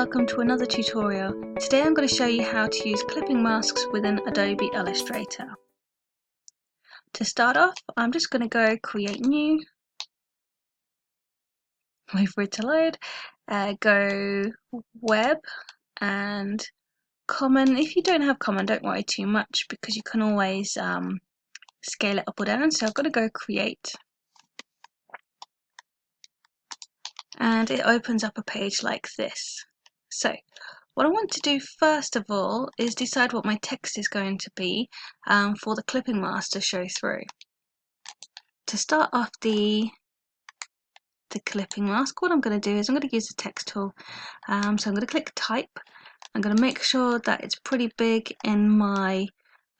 welcome to another tutorial. Today I'm going to show you how to use clipping masks within Adobe Illustrator. To start off, I'm just going to go create new, wait for it to load, go web and common. If you don't have common, don't worry too much because you can always scale it up or down. So I've got to go create. And it opens up a page like this. So what I want to do first of all is decide what my text is going to be for the clipping mask to show through. To start off the clipping mask, what I'm going to do is I'm going to use the text tool. So I'm going to click type. I'm going to make sure that it's pretty big in my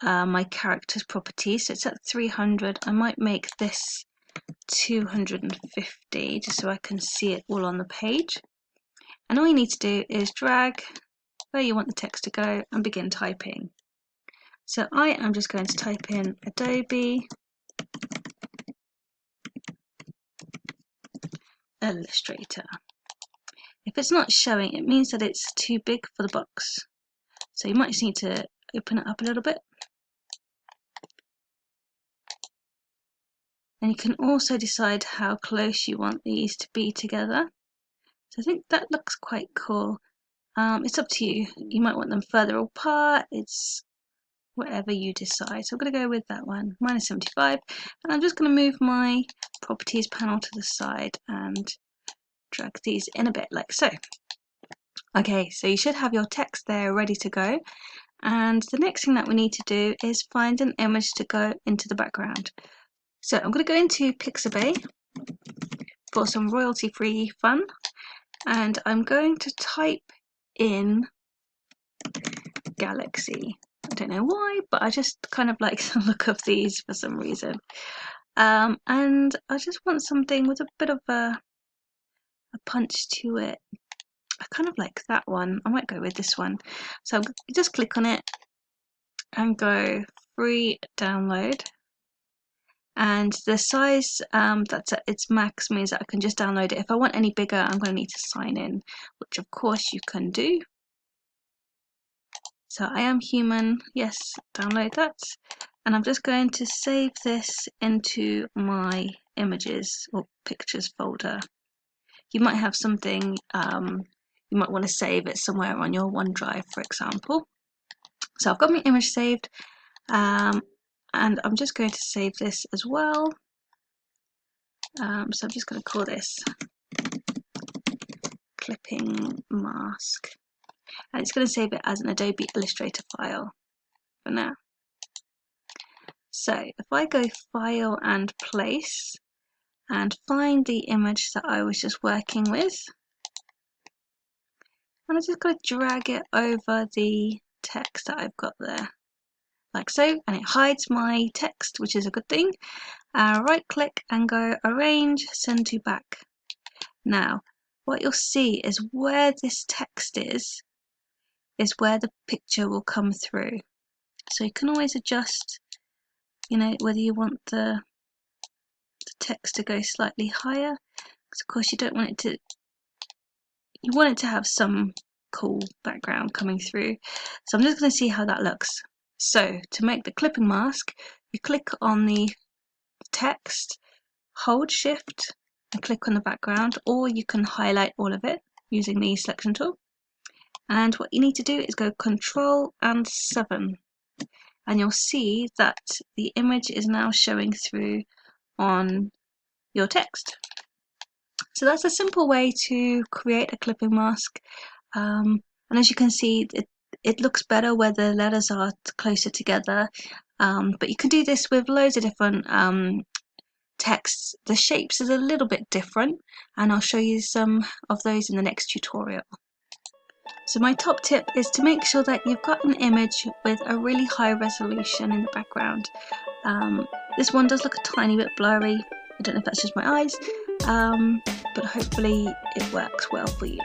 my characters properties. So it's at 300. I might make this 250 just so I can see it all on the page. And all you need to do is drag where you want the text to go and begin typing. So I am just going to type in Adobe Illustrator. If it's not showing, it means that it's too big for the box. So you might just need to open it up a little bit. And you can also decide how close you want these to be together. So I think that looks quite cool. It's up to you. You might want them further apart. It's whatever you decide. So I'm going to go with that one, -75. And I'm just going to move my properties panel to the side and drag these in a bit like so. Okay, so you should have your text there ready to go. And the next thing that we need to do is find an image to go into the background. So I'm going to go into Pixabay for some royalty-free fun. And I'm going to type in Galaxy. I don't know why, but I just kind of like the look of these for some reason. And I just want something with a bit of a punch to it. I kind of like that one. I might go with this one. So just click on it and go free download. And the size that's at its max means that I can just download it. If I want any bigger, I'm going to need to sign in, which of course you can do. So I am human, yes, download that. And I'm just going to save this into my images or pictures folder. You might have something, you might want to save it somewhere on your OneDrive, for example. So I've got my image saved, and I'm just going to save this as well. So I'm just going to call this clipping mask. And it's going to save it as an Adobe Illustrator file for now. So if I go File and Place and find the image that I was just working with, and I'm just going to drag it over the text that I've got there, like so, and it hides my text, which is a good thing. Right click and go Arrange, Send to Back. Now, what you'll see is where this text is where the picture will come through. So you can always adjust, you know, whether you want the text to go slightly higher, because of course you don't want it to, you want it to have some cool background coming through. So I'm just going to see how that looks. So to make the clipping mask, you click on the text, hold Shift and click on the background, or you can highlight all of it using the selection tool. And what you need to do is go Control and 7, and you'll see that the image is now showing through on your text. So that's a simple way to create a clipping mask, and as you can see, it looks better where the letters are closer together, but you can do this with loads of different texts. The shapes is a little bit different, and I'll show you some of those in the next tutorial. So my top tip is to make sure that you've got an image with a really high resolution in the background. This one does look a tiny bit blurry. I don't know if that's just my eyes, but hopefully it works well for you.